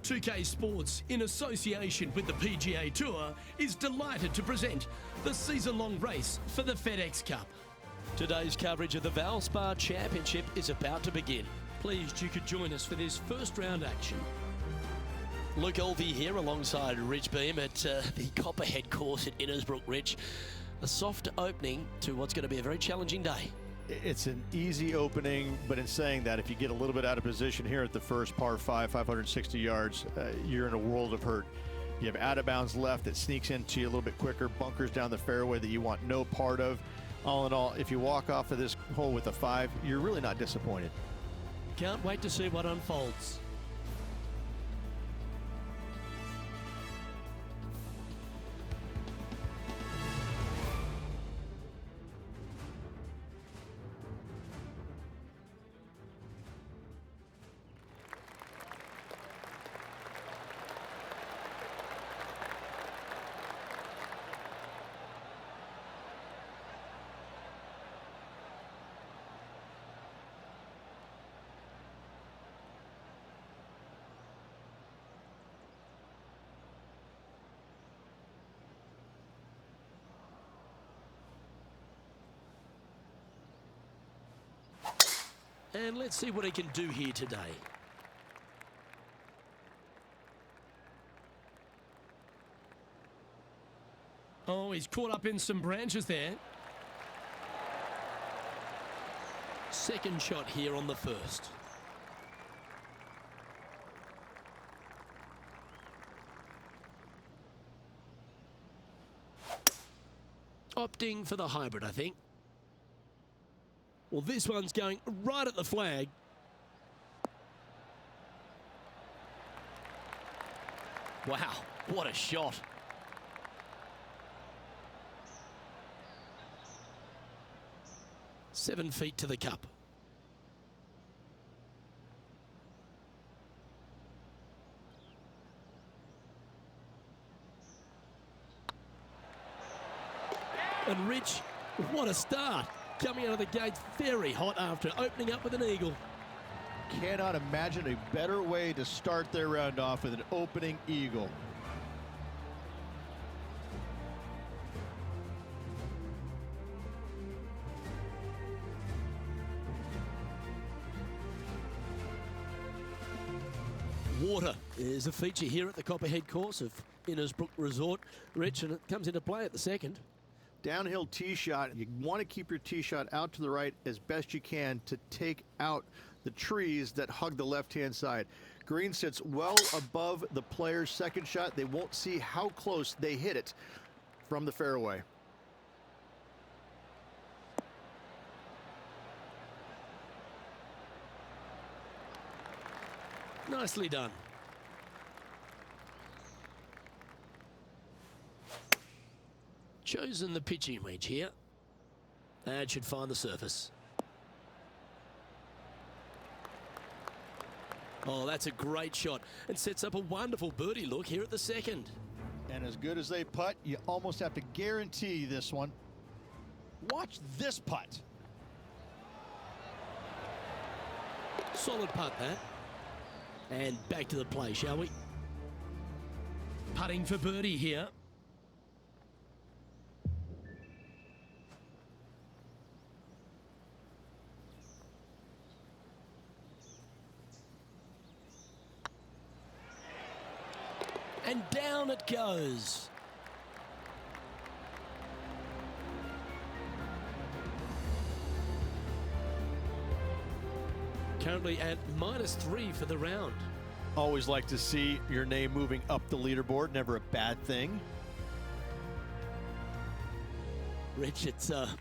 2K Sports, in association with the PGA Tour, is delighted to present the season-long race for the FedEx Cup. Today's coverage of the Valspar Championship is about to begin. Pleased you could join us for this first round action. Luke Elvey here alongside Rich Beam at the Copperhead course at Innisbrook. Rich, a soft opening to what's going to be a very challenging day. It's an easy opening, but in saying that, if you get a little bit out of position here at the first par 5, 560 yards, you're in a world of hurt. You have out of bounds left that sneaks into you a little bit quicker, bunkers down the fairway that you want no part of. All in all, if you walk off of this hole with a 5, you're really not disappointed. Can't wait to see what unfolds. And let's see what he can do here today. Oh, he's caught up in some branches there. Second shot here on the first. Opting for the hybrid, I think. Well, this one's going right at the flag. Wow, what a shot. Seven feet to the cup. And Rich, what a start. Coming out of the gates very hot after opening up with an eagle. Cannot imagine a better way to start their round off with an opening eagle. Water is a feature here at the Copperhead course of Innisbrook Resort, Rich, and it comes into play at the second. Downhill tee shot, you want to keep your tee shot out to the right as best you can to take out the trees that hug the left-hand side. Green sits well above the player's second shot. They won't see how close they hit it from the fairway. Nicely done. Chosen the pitching wedge here. That should find the surface. Oh, that's a great shot and sets up a wonderful birdie look here at the second. And as good as they putt, you almost have to guarantee this one. Watch this putt. Solid putt, that. And back to the play, shall we? Putting for birdie here. And down it goes. Currently at -3 for the round. Always like to see your name moving up the leaderboard. Never a bad thing. Rich, it's a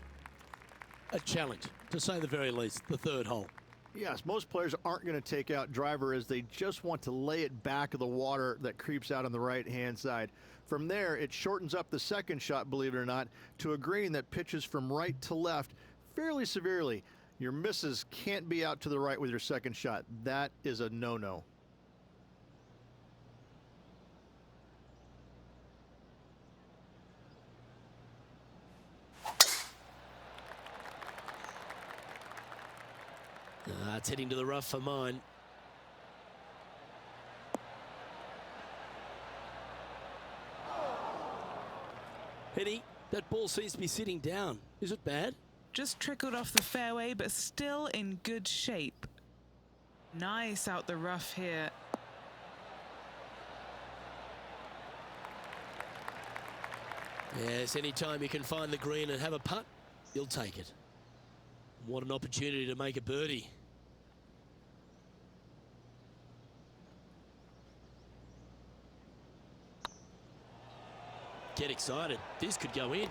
challenge, to say the very least, the third hole. Yes, most players aren't going to take out driver as they just want to lay it back of the water that creeps out on the right-hand side. From there, it shortens up the second shot, believe it or not, to a green that pitches from right to left fairly severely. Your misses can't be out to the right with your second shot. That is a no-no. It's heading to the rough for mine. Henny, that ball seems to be sitting down. Is it bad? Just trickled off the fairway, but still in good shape. Nice out the rough here. Yes, anytime you can find the green and have a putt, you'll take it. What an opportunity to make a birdie. Get excited. This could go in.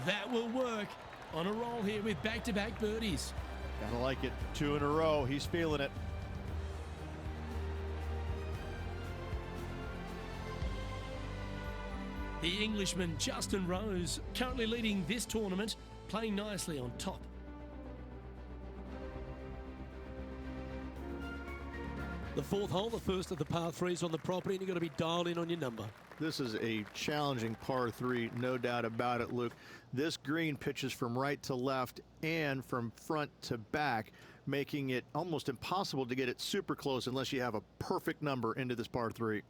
That will work. On a roll here with back-to-back birdies. Gotta like it. 2 in a row. He's feeling it. The Englishman Justin Rose, currently leading this tournament, playing nicely on top. The fourth hole, the first of the par threes on the property, and you've got to be dialed in on your number. This is a challenging par 3, no doubt about it, Luke. This green pitches from right to left and from front to back, making it almost impossible to get it super close unless you have a perfect number into this par 3.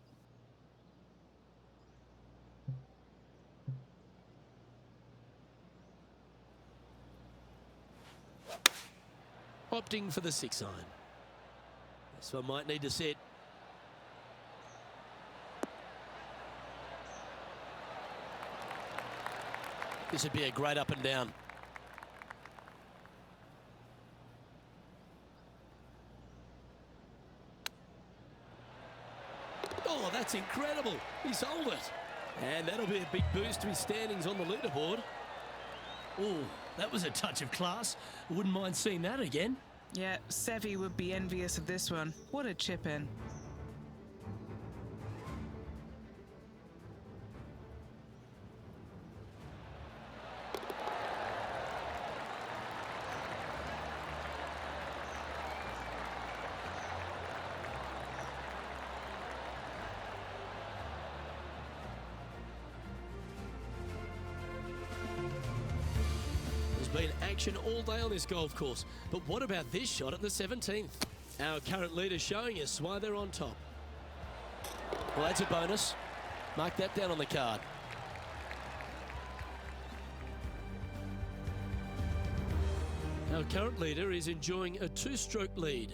Opting for the 6 iron. This one might need to set. This would be a great up and down. Oh, that's incredible. He sold it. And that'll be a big boost to his standings on the leaderboard. Oh, that was a touch of class. Wouldn't mind seeing that again. Yeah, Seve would be envious of this one. What a chip in. Been action all day on this golf course, but what about this shot at the 17th? Our current leader showing us why they're on top. Well, that's a bonus. Mark that down on the card. Our current leader is enjoying a 2-stroke lead.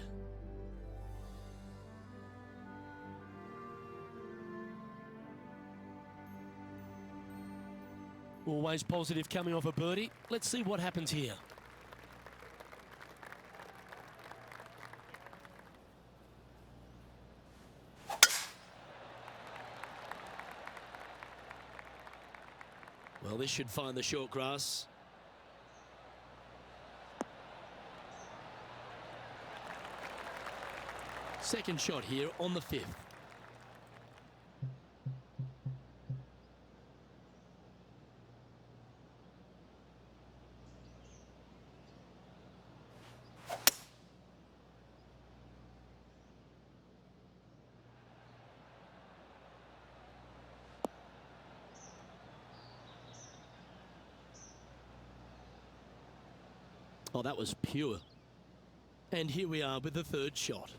Always positive coming off a birdie. Let's see what happens here. Well, this should find the short grass. Second shot here on the 5th. Oh, that was pure. And here we are with the 3rd shot.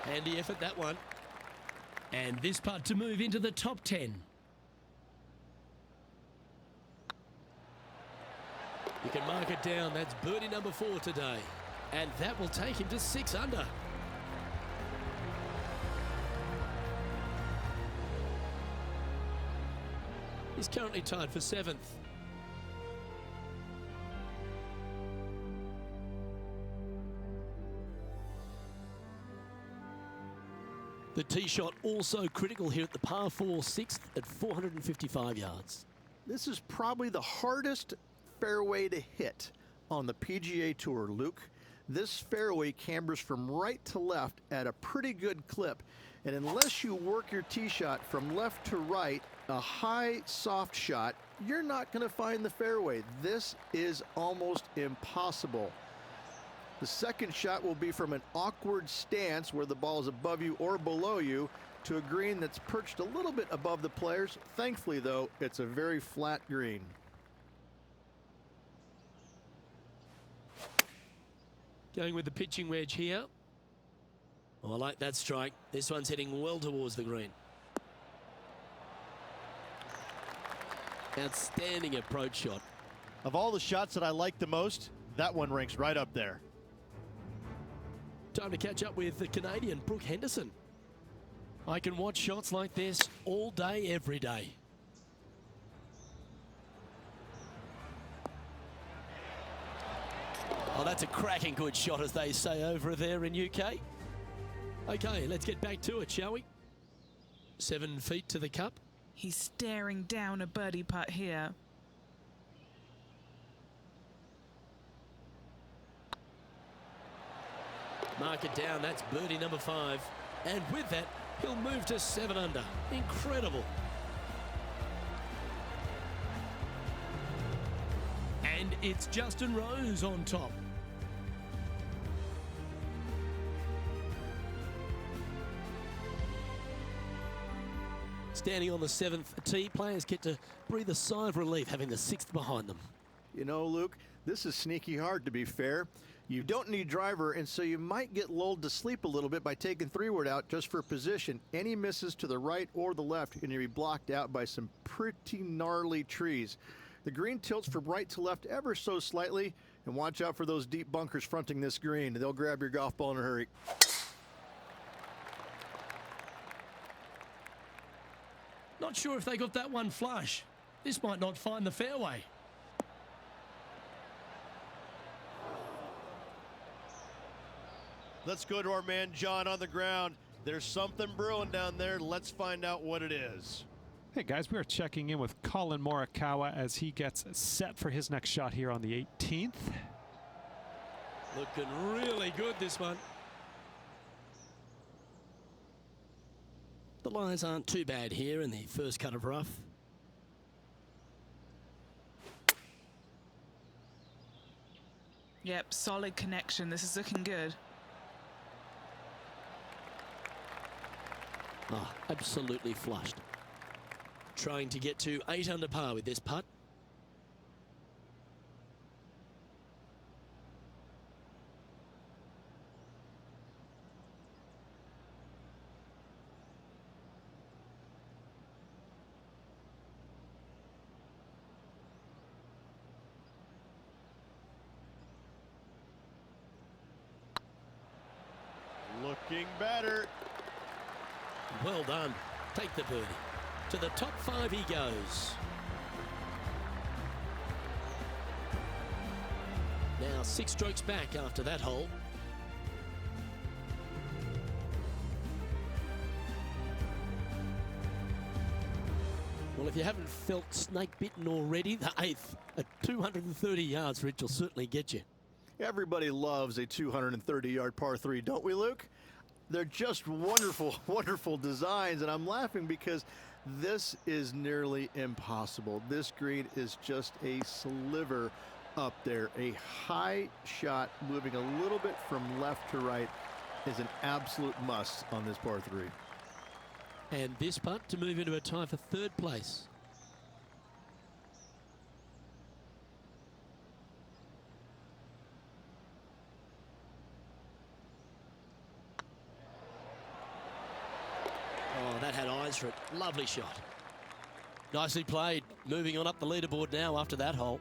Handy effort, that one. And this putt to move into the top 10. You can mark it down. That's birdie number 4 today. And that will take him to 6 under. He's currently tied for 7th. The tee shot also critical here at the par 4 6th at 455 yards. This is probably the hardest fairway to hit on the PGA Tour, Luke. This fairway cambers from right to left at a pretty good clip. And unless you work your tee shot from left to right, a high, soft shot, you're not going to find the fairway. This is almost impossible. The second shot will be from an awkward stance where the ball is above you or below you to a green that's perched a little bit above the players. Thankfully, though, it's a very flat green. Going with the pitching wedge here. Oh, I like that strike. This one's heading well towards the green. Outstanding approach shot. Of all the shots that I like the most, that one ranks right up there. Time to catch up with the Canadian Brooke Henderson. I can watch shots like this all day, every day. Oh, that's a cracking good shot, as they say over there in UK. Okay, let's get back to it, shall we? 7 feet to the cup. He's staring down a birdie putt here. Mark it down, that's birdie number 5. And with that, he'll move to 7 under. Incredible. And it's Justin Rose on top. Standing on the 7th tee, players get to breathe a sigh of relief having the 6th behind them. You know, Luke, this is sneaky hard, to be fair. You don't need driver, and so you might get lulled to sleep a little bit by taking 3-wood out just for position. Any misses to the right or the left, and you'll be blocked out by some pretty gnarly trees. The green tilts from right to left ever so slightly, and watch out for those deep bunkers fronting this green. They'll grab your golf ball in a hurry. Not sure if they got that one flush. This might not find the fairway. Let's go to our man John on the ground. There's something brewing down there. Let's find out what it is. Hey guys, we are checking in with Colin Morikawa as he gets set for his next shot here on the 18th. Looking really good, this one. The lies aren't too bad here in the first cut of rough. Yep, solid connection. This is looking good. Oh, absolutely flushed. Trying to get to 8 under par with this putt. Looking better. Well done. Take the birdie. To the top 5 he goes. Now 6 strokes back after that hole. Well, if you haven't felt snake bitten already, the 8th at 230 yards, Rich, will certainly get you. Everybody loves a 230-yard par 3, don't we, Luke? They're just wonderful, wonderful designs, and I'm laughing because this is nearly impossible. This green is just a sliver up there. A high shot moving a little bit from left to right is an absolute must on this par 3. And this putt to move into a tie for 3rd place. Oh, that had eyes for it. Lovely shot. Nicely played. Moving on up the leaderboard now after that hole.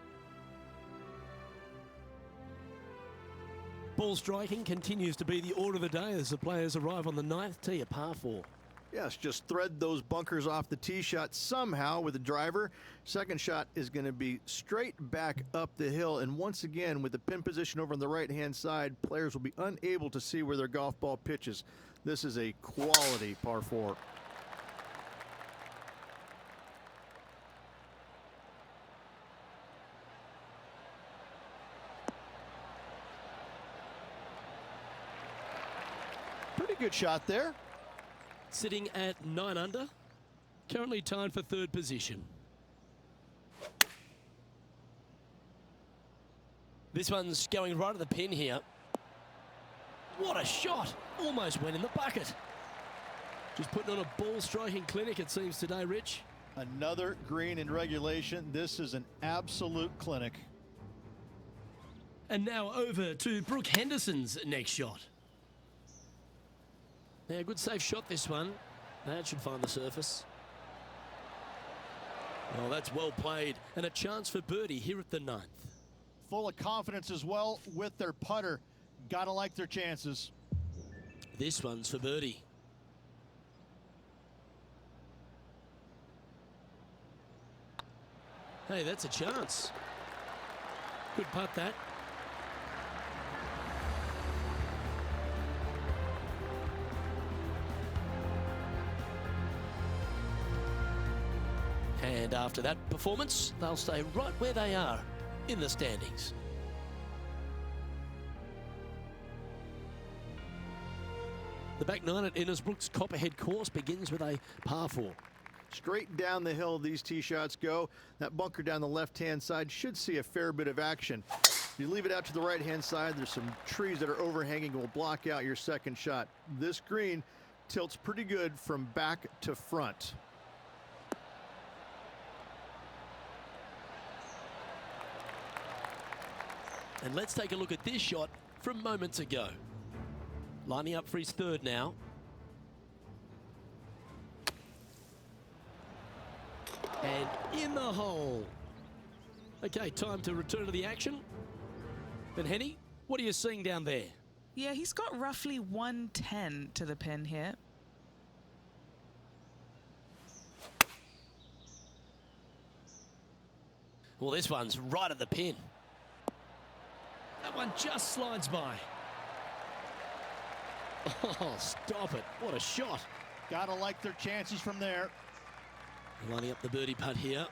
Ball striking continues to be the order of the day as the players arrive on the 9th tee, a par 4. Yes, just thread those bunkers off the tee shot somehow with the driver. Second shot is going to be straight back up the hill. And once again, with the pin position over on the right-hand side, players will be unable to see where their golf ball pitches. This is a quality par 4. Pretty good shot there. Sitting at 9 under, currently tied for 3rd position. This one's going right at the pin here. What a shot! Almost went in the bucket. Just putting on a ball striking clinic, it seems, today, Rich. Another green in regulation. This is an absolute clinic. And now over to Brooke Henderson's next shot. Yeah, good safe shot this one. That should find the surface. Oh, that's well played. And a chance for birdie here at the 9th. Full of confidence as well with their putter. Gotta like their chances. This one's for birdie. Hey, that's a chance. Good putt, that. And after that performance, they'll stay right where they are in the standings. The back 9 at Innisbrook's Copperhead course begins with a par 4. Straight down the hill these tee shots go. That bunker down the left-hand side should see a fair bit of action. If you leave it out to the right-hand side, there's some trees that are overhanging and will block out your second shot. This green tilts pretty good from back to front. And let's take a look at this shot from moments ago. Lining up for his 3rd now. And in the hole. Okay, time to return to the action. And Henny, what are you seeing down there? Yeah, he's got roughly 110 to the pin here. Well, this one's right at the pin. That one just slides by. Oh, stop it. What a shot. Gotta like their chances from there. Lining up the birdie putt here.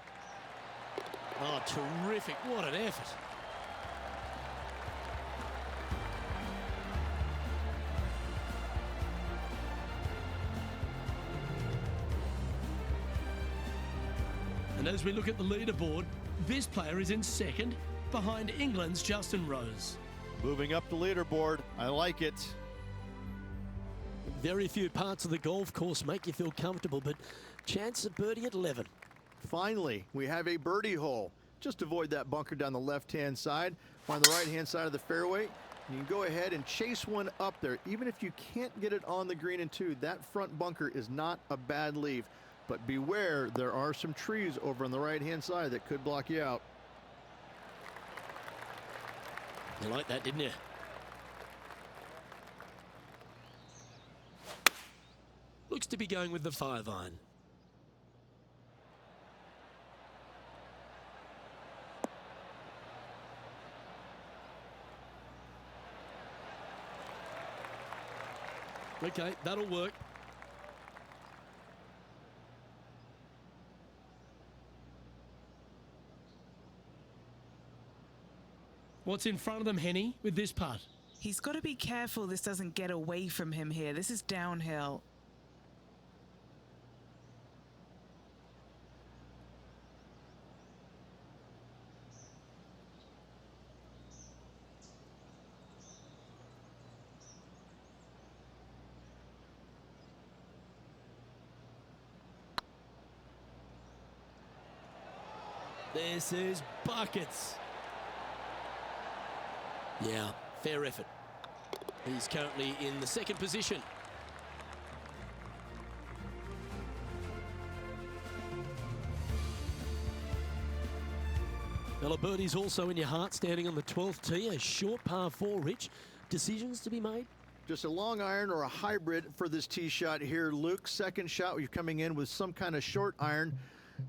Oh, terrific. What an effort. And as we look at the leaderboard, this player is in 2nd, behind England's Justin Rose. Moving up the leaderboard. I like it. Very few parts of the golf course make you feel comfortable, but chance of birdie at 11. Finally, we have a birdie hole. Just avoid that bunker down the left-hand side. On the right-hand side of the fairway, you can go ahead and chase one up there. Even if you can't get it on the green in 2, that front bunker is not a bad leave. But beware, there are some trees over on the right-hand side that could block you out. You like that, didn't you? Looks to be going with the 5-iron. Okay, that'll work. What's in front of them, Henny, with this putt? He's got to be careful this doesn't get away from him here. This is downhill. This is buckets. Yeah, fair effort. He's currently in the 2nd position. Well, a birdie's also in your heart, standing on the 12th tee, a short par 4, Rich. Decisions to be made? Just a long iron or a hybrid for this tee shot here, Luke. Second shot, you're coming in with some kind of short iron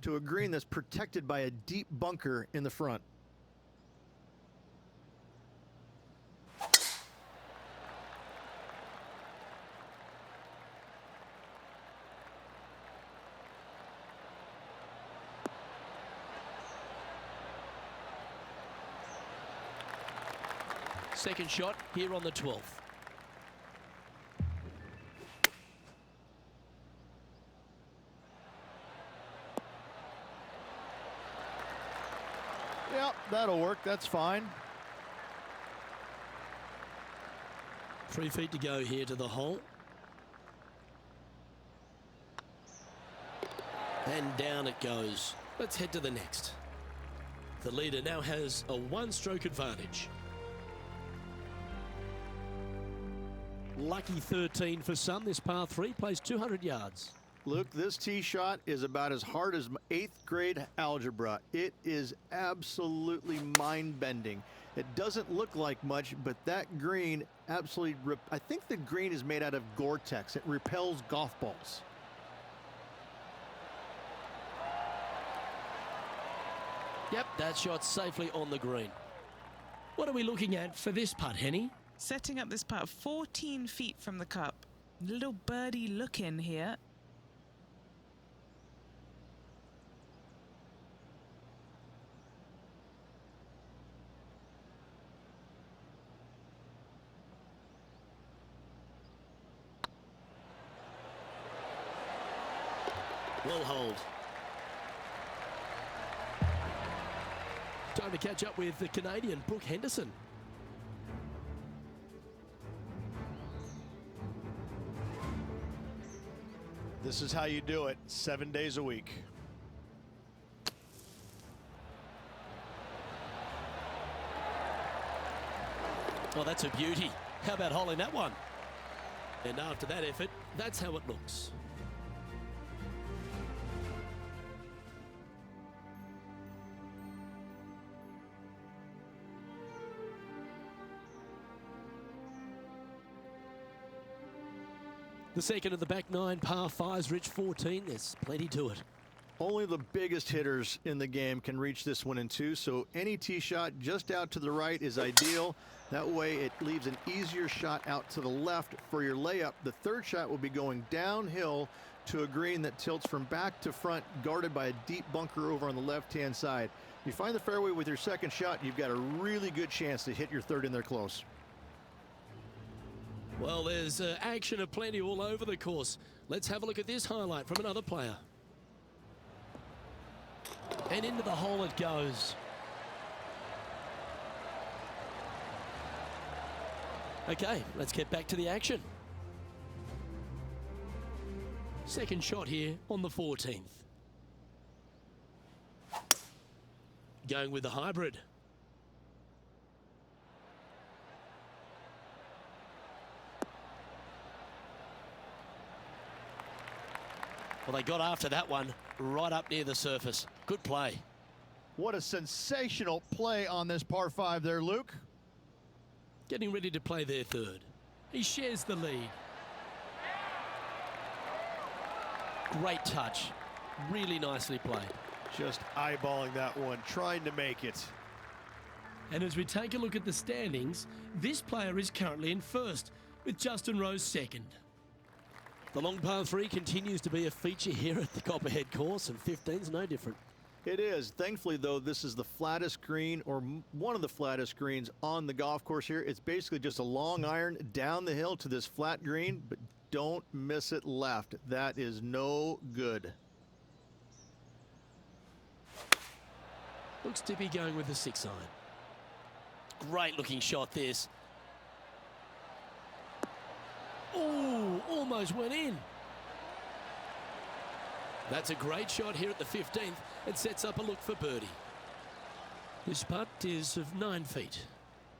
to a green that's protected by a deep bunker in the front. Second shot here on the 12th. Yep, that'll work. That's fine. 3 feet to go here to the hole. And down it goes. Let's head to the next. The leader now has a 1-stroke advantage. Lucky 13 for some. This par 3 plays 200 yards. Luke, this tee shot is about as hard as 8th grade algebra. It is absolutely mind-bending. It doesn't look like much, but that green absolutely, I think the green is made out of Gore-Tex. It repels golf balls. Yep, that shot safely on the green. What are we looking at for this putt, Henny? Setting up this putt 14 feet from the cup. Little birdie look in here. Well hold. Time to catch up with the Canadian Brooke Henderson. This is how you do it 7 days a week. Well, that's a beauty. How about holding that one? And after that effort, that's how it looks. The second of the back 9 par 5s, Rich 14. There's plenty to it. Only the biggest hitters in the game can reach this one in 2, so any tee shot just out to the right is ideal. That way it leaves an easier shot out to the left for your layup. The third shot will be going downhill to a green that tilts from back to front, guarded by a deep bunker over on the left-hand side. If you find the fairway with your second shot, you've got a really good chance to hit your third in there close. Well, there's action aplenty all over the course. Let's have a look at this highlight from another player. And into the hole it goes. Okay, let's get back to the action. Second shot here on the 14th. Going with the hybrid. Well, they got after that one right up near the surface. Good play. What a sensational play on this par 5 there, Luke. Getting ready to play their third. He shares the lead. Great touch. Really nicely played. Just eyeballing that one, trying to make it. And as we take a look at the standings, this player is currently in first, with Justin Rose second. The long par 3 continues to be a feature here at the Copperhead course, and 15's no different. It is. Thankfully, though, this is the flattest green, or one of the flattest greens on the golf course here. It's basically just a long iron down the hill to this flat green, but don't miss it left. That is no good. Looks to be going with the 6 iron. Great looking shot this. Oh, almost went in. That's a great shot here at the 15th. It sets up a look for birdie. This putt is of 9 feet.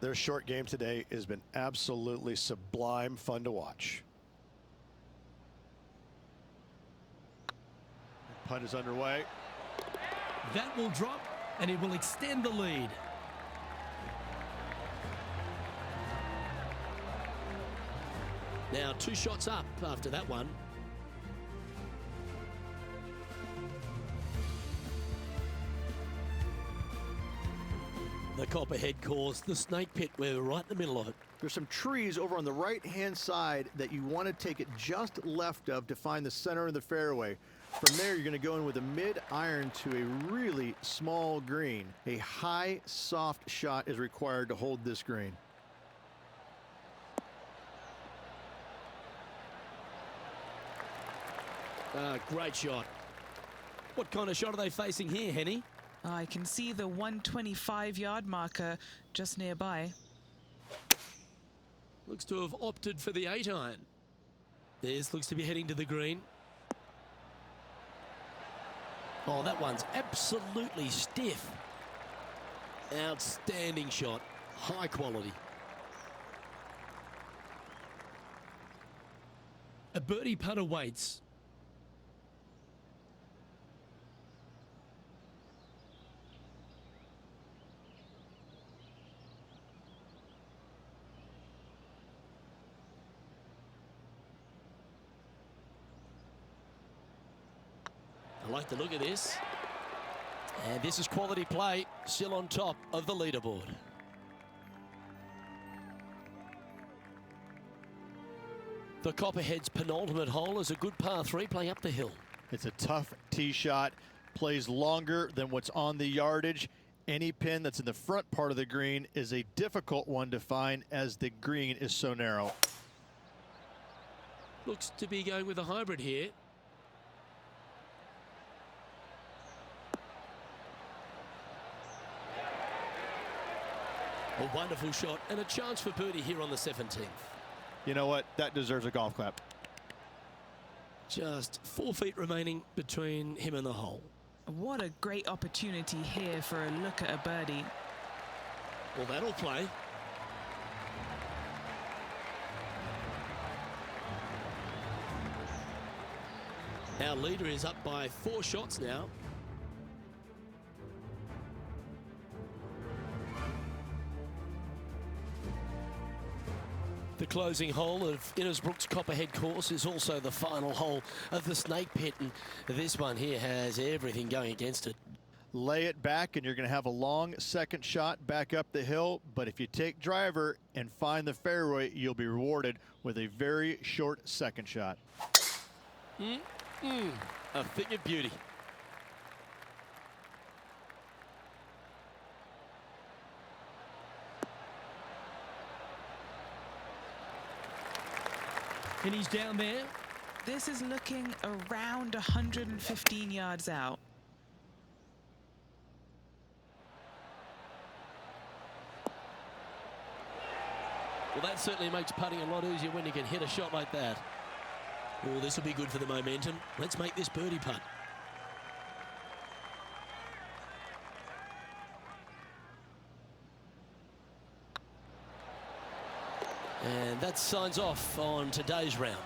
Their short game today has been absolutely sublime fun to watch. Putt is underway. That will drop, and it will extend the lead. Now 2 shots up after that one. The Copperhead course, the snake pit, we're right in the middle of it. There's some trees over on the right-hand side that you want to take it just left of to find the center of the fairway. From there, you're going to go in with a mid-iron to a really small green. A high, soft shot is required to hold this green. Great shot. What kind of shot are they facing here, Henny? I can see the 125-yard marker just nearby. Looks to have opted for the 8 iron. This looks to be heading to the green. Oh, that one's absolutely stiff. Outstanding shot. High quality. A birdie putt awaits. I like the look of this. And this is quality play, still on top of the leaderboard. The Copperhead's penultimate hole is a good par 3 playing up the hill. It's a tough tee shot, plays longer than what's on the yardage. Any pin that's in the front part of the green is a difficult one to find as the green is so narrow. Looks to be going with a hybrid here. A wonderful shot and a chance for birdie here on the 17th. You know what? That deserves a golf clap. Just 4 feet remaining between him and the hole. What a great opportunity here for a look at a birdie. Well, that'll play. Our leader is up by 4 shots now. The closing hole of Innisbrook's Copperhead course is also the final hole of the Snake Pit, and this one here has everything going against it. Lay it back and you're going to have a long second shot back up the hill, but if you take driver and find the fairway, you'll be rewarded with a very short second shot. A thing of beauty. And he's down there. This is looking around 115 yards out. Well, that certainly makes putting a lot easier when you can hit a shot like that. Oh, this will be good for the momentum. Let's make this birdie putt. And that signs off on today's round.